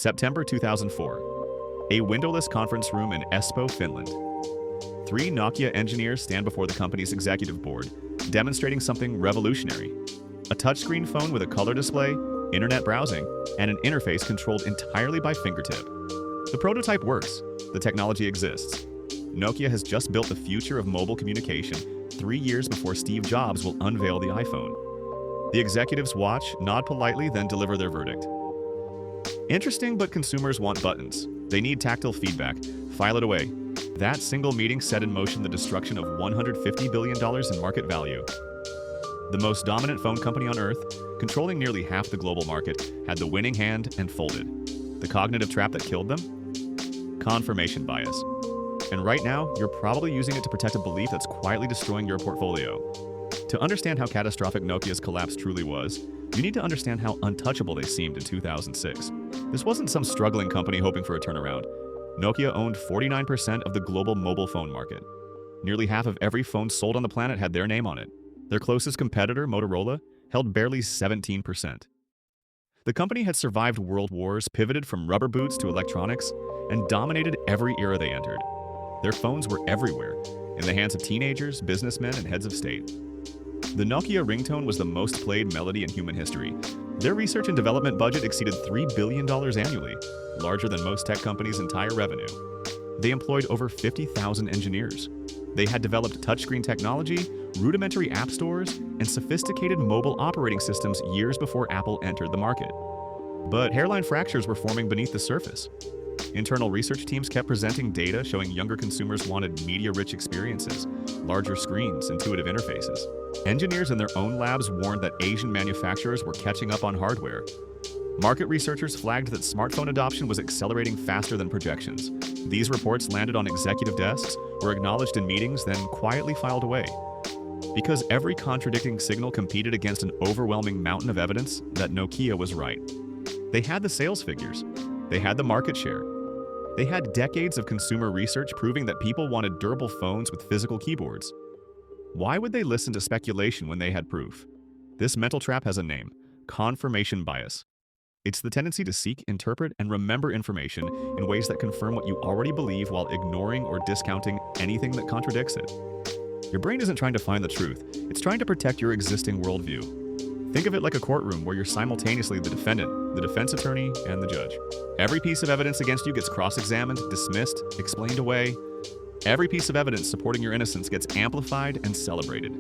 September 2004. A windowless conference room in Espoo, Finland. Three Nokia engineers stand before the company's executive board, demonstrating something revolutionary. A touchscreen phone with a color display, internet browsing, and an interface controlled entirely by fingertip. The prototype works. The technology exists. Nokia has just built the future of mobile communication 3 years before Steve Jobs will unveil the iPhone. The executives watch, nod politely, then deliver their verdict. Interesting, but consumers want buttons. They need tactile feedback. File it away. That single meeting set in motion the destruction of $150 billion in market value. The most dominant phone company on Earth, controlling nearly half the global market, had the winning hand and folded. The cognitive trap that killed them? Confirmation bias. And right now, you're probably using it to protect a belief that's quietly destroying your portfolio. To understand how catastrophic Nokia's collapse truly was, you need to understand how untouchable they seemed in 2006. This wasn't some struggling company hoping for a turnaround. Nokia owned 49% of the global mobile phone market. Nearly half of every phone sold on the planet had their name on it. Their closest competitor, Motorola, held barely 17%. The company had survived world wars, pivoted from rubber boots to electronics, and dominated every era they entered. Their phones were everywhere, in the hands of teenagers, businessmen, and heads of state. The Nokia ringtone was the most played melody in human history. Their research and development budget exceeded $3 billion annually, larger than most tech companies' entire revenue. They employed over 50,000 engineers. They had developed touchscreen technology, rudimentary app stores, and sophisticated mobile operating systems years before Apple entered the market. But hairline fractures were forming beneath the surface. Internal research teams kept presenting data showing younger consumers wanted media-rich experiences, larger screens, intuitive interfaces. Engineers in their own labs warned that Asian manufacturers were catching up on hardware. Market researchers flagged that smartphone adoption was accelerating faster than projections. These reports landed on executive desks, were acknowledged in meetings, then quietly filed away. Because every contradicting signal competed against an overwhelming mountain of evidence that Nokia was right. They had the sales figures. They had the market share. They had decades of consumer research proving that people wanted durable phones with physical keyboards. Why would they listen to speculation when they had proof? This mental trap has a name: confirmation bias. It's the tendency to seek, interpret, and remember information in ways that confirm what you already believe while ignoring or discounting anything that contradicts it. Your brain isn't trying to find the truth, it's trying to protect your existing worldview. Think of it like a courtroom where you're simultaneously the defendant, the defense attorney, and the judge. Every piece of evidence against you gets cross-examined, dismissed, explained away. Every piece of evidence supporting your innocence gets amplified and celebrated.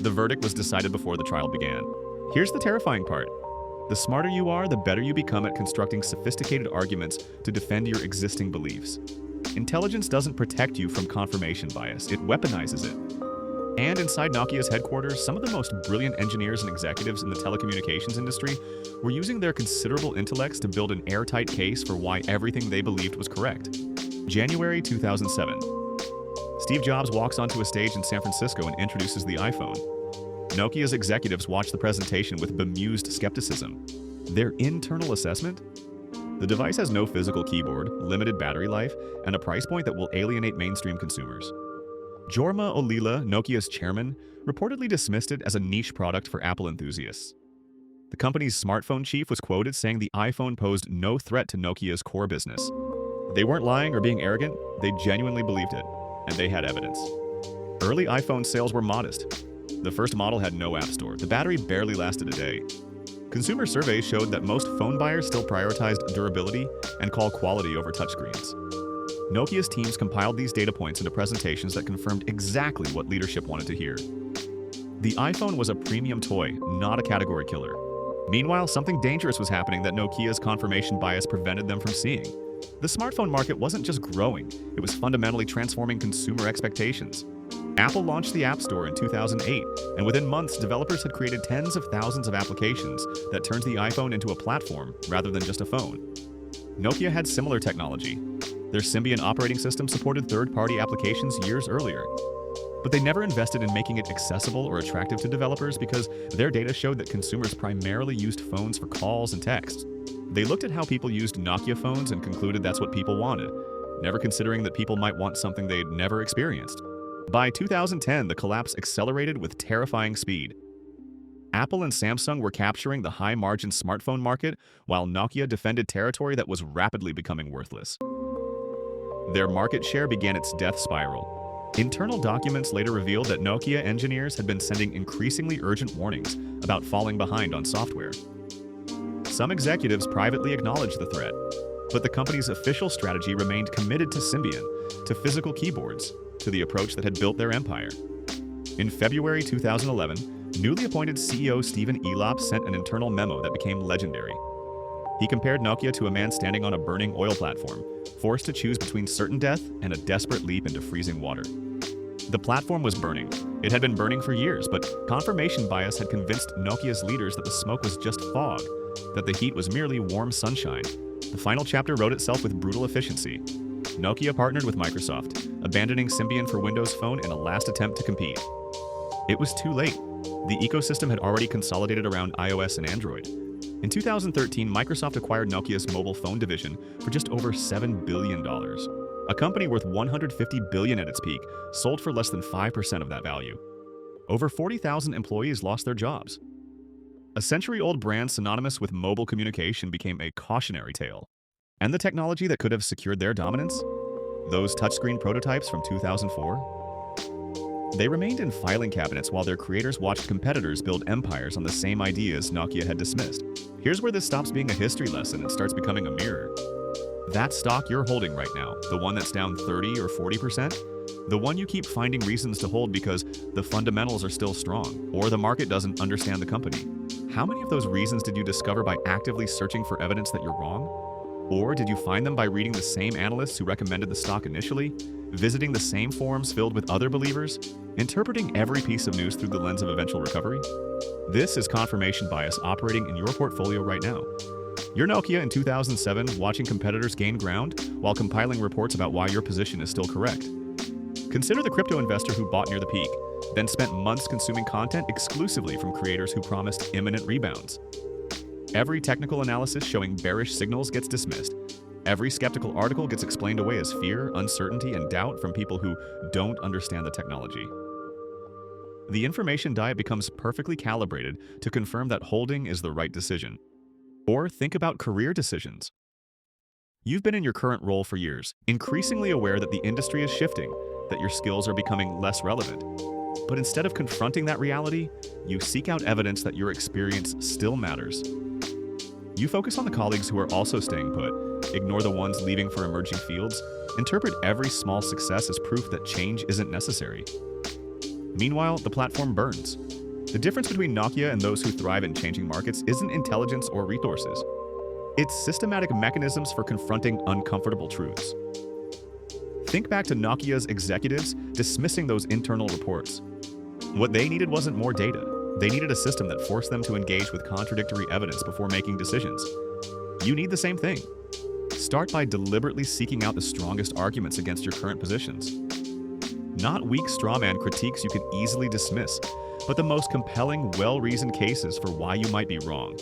The verdict was decided before the trial began. Here's the terrifying part. The smarter you are, the better you become at constructing sophisticated arguments to defend your existing beliefs. Intelligence doesn't protect you from confirmation bias, it weaponizes it. And inside Nokia's headquarters, some of the most brilliant engineers and executives in the telecommunications industry were using their considerable intellects to build an airtight case for why everything they believed was correct. January 2007. Steve Jobs walks onto a stage in San Francisco and introduces the iPhone. Nokia's executives watch the presentation with bemused skepticism. Their internal assessment? The device has no physical keyboard, limited battery life, and a price point that will alienate mainstream consumers. Jorma Ollila, Nokia's chairman, reportedly dismissed it as a niche product for Apple enthusiasts. The company's smartphone chief was quoted saying the iPhone posed no threat to Nokia's core business. They weren't lying or being arrogant, they genuinely believed it, and they had evidence. Early iPhone sales were modest. The first model had no app store. The battery barely lasted a day. Consumer surveys showed that most phone buyers still prioritized durability and call quality over touchscreens. Nokia's teams compiled these data points into presentations that confirmed exactly what leadership wanted to hear. The iPhone was a premium toy, not a category killer. Meanwhile, something dangerous was happening that Nokia's confirmation bias prevented them from seeing. The smartphone market wasn't just growing, it was fundamentally transforming consumer expectations. Apple launched the App Store in 2008, and within months, developers had created tens of thousands of applications that turned the iPhone into a platform rather than just a phone. Nokia had similar technology. Their Symbian operating system supported third-party applications years earlier. But they never invested in making it accessible or attractive to developers because their data showed that consumers primarily used phones for calls and texts. They looked at how people used Nokia phones and concluded that's what people wanted, never considering that people might want something they'd never experienced. By 2010, the collapse accelerated with terrifying speed. Apple and Samsung were capturing the high-margin smartphone market, while Nokia defended territory that was rapidly becoming worthless. Their market share began its death spiral. Internal documents later revealed that Nokia engineers had been sending increasingly urgent warnings about falling behind on software. Some executives privately acknowledged the threat, but the company's official strategy remained committed to Symbian, to physical keyboards, to the approach that had built their empire. In February 2011, newly appointed CEO Stephen Elop sent an internal memo that became legendary. He compared Nokia to a man standing on a burning oil platform, forced to choose between certain death and a desperate leap into freezing water. The platform was burning. It had been burning for years, but confirmation bias had convinced Nokia's leaders that the smoke was just fog, that the heat was merely warm sunshine. The final chapter wrote itself with brutal efficiency. Nokia partnered with Microsoft, abandoning Symbian for Windows Phone in a last attempt to compete. It was too late. The ecosystem had already consolidated around iOS and Android. In 2013, Microsoft acquired Nokia's mobile phone division for just over $7 billion. A company worth $150 billion at its peak sold for less than 5% of that value. Over 40,000 employees lost their jobs. A century-old brand synonymous with mobile communication became a cautionary tale. And the technology that could have secured their dominance? Those touchscreen prototypes from 2004? They remained in filing cabinets while their creators watched competitors build empires on the same ideas Nokia had dismissed. Here's where this stops being a history lesson and starts becoming a mirror. That stock you're holding right now, the one that's down 30 or 40%, the one you keep finding reasons to hold because the fundamentals are still strong, or the market doesn't understand the company. How many of those reasons did you discover by actively searching for evidence that you're wrong? Or did you find them by reading the same analysts who recommended the stock initially, visiting the same forums filled with other believers, interpreting every piece of news through the lens of eventual recovery? This is confirmation bias operating in your portfolio right now. You're Nokia in 2007 watching competitors gain ground while compiling reports about why your position is still correct. Consider the crypto investor who bought near the peak, then spent months consuming content exclusively from creators who promised imminent rebounds. Every technical analysis showing bearish signals gets dismissed. Every skeptical article gets explained away as fear, uncertainty, and doubt from people who don't understand the technology. The information diet becomes perfectly calibrated to confirm that holding is the right decision. Or think about career decisions. You've been in your current role for years, increasingly aware that the industry is shifting, that your skills are becoming less relevant. But instead of confronting that reality, you seek out evidence that your experience still matters. You focus on the colleagues who are also staying put, ignore the ones leaving for emerging fields, interpret every small success as proof that change isn't necessary. Meanwhile, the platform burns. The difference between Nokia and those who thrive in changing markets isn't intelligence or resources. It's systematic mechanisms for confronting uncomfortable truths. Think back to Nokia's executives dismissing those internal reports. What they needed wasn't more data. They needed a system that forced them to engage with contradictory evidence before making decisions. You need the same thing. Start by deliberately seeking out the strongest arguments against your current positions. Not weak strawman critiques you can easily dismiss, but the most compelling, well-reasoned cases for why you might be wrong.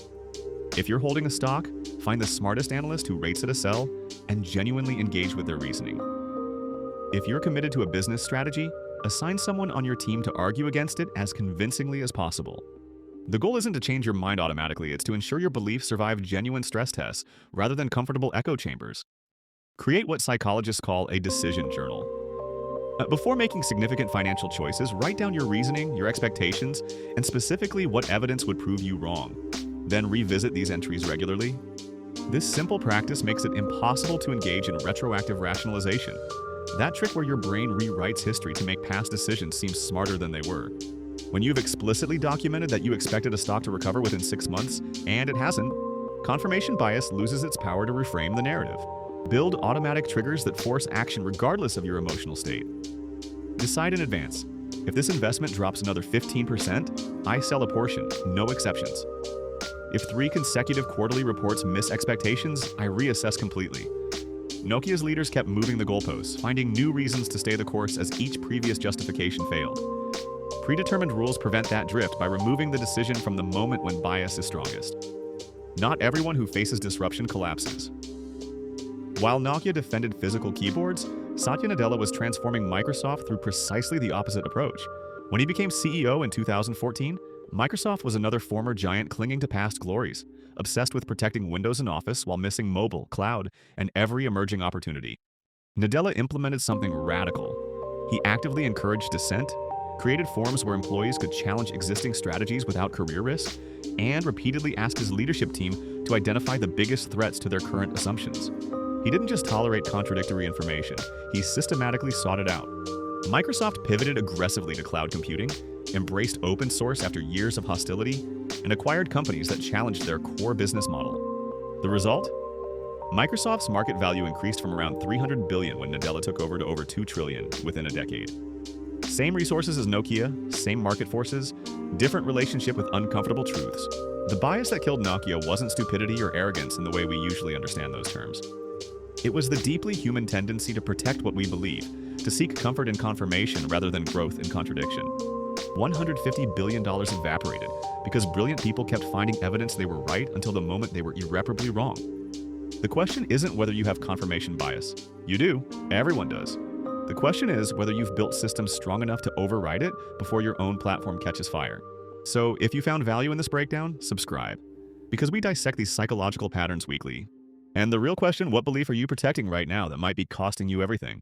If you're holding a stock, find the smartest analyst who rates it a sell and genuinely engage with their reasoning. If you're committed to a business strategy, assign someone on your team to argue against it as convincingly as possible. The goal isn't to change your mind automatically, it's to ensure your beliefs survive genuine stress tests rather than comfortable echo chambers. Create what psychologists call a decision journal. Before making significant financial choices, write down your reasoning, your expectations, and specifically what evidence would prove you wrong. Then revisit these entries regularly. This simple practice makes it impossible to engage in retroactive rationalization. That trick where your brain rewrites history to make past decisions seem smarter than they were. When you've explicitly documented that you expected a stock to recover within 6 months, and it hasn't, confirmation bias loses its power to reframe the narrative. Build automatic triggers that force action regardless of your emotional state. Decide in advance. If this investment drops another 15%, I sell a portion, no exceptions. If 3 consecutive quarterly reports miss expectations, I reassess completely. Nokia's leaders kept moving the goalposts, finding new reasons to stay the course as each previous justification failed. Predetermined rules prevent that drift by removing the decision from the moment when bias is strongest. Not everyone who faces disruption collapses. While Nokia defended physical keyboards, Satya Nadella was transforming Microsoft through precisely the opposite approach. When he became CEO in 2014, Microsoft was another former giant clinging to past glories, obsessed with protecting Windows and Office while missing mobile, cloud, and every emerging opportunity. Nadella implemented something radical. He actively encouraged dissent, created forums where employees could challenge existing strategies without career risk, and repeatedly asked his leadership team to identify the biggest threats to their current assumptions. He didn't just tolerate contradictory information, he systematically sought it out. Microsoft pivoted aggressively to cloud computing, embraced open source after years of hostility, and acquired companies that challenged their core business model. The result? Microsoft's market value increased from around $300 billion when Nadella took over to over $2 trillion within a decade. Same resources as Nokia, same market forces, different relationship with uncomfortable truths. The bias that killed Nokia wasn't stupidity or arrogance in the way we usually understand those terms. It was the deeply human tendency to protect what we believe, to seek comfort in confirmation rather than growth in contradiction. $150 billion evaporated because brilliant people kept finding evidence they were right until the moment they were irreparably wrong. The question isn't whether you have confirmation bias. You do. Everyone does. The question is whether you've built systems strong enough to override it before your own platform catches fire. So if you found value in this breakdown, subscribe, because we dissect these psychological patterns weekly. And the real question, what belief are you protecting right now that might be costing you everything?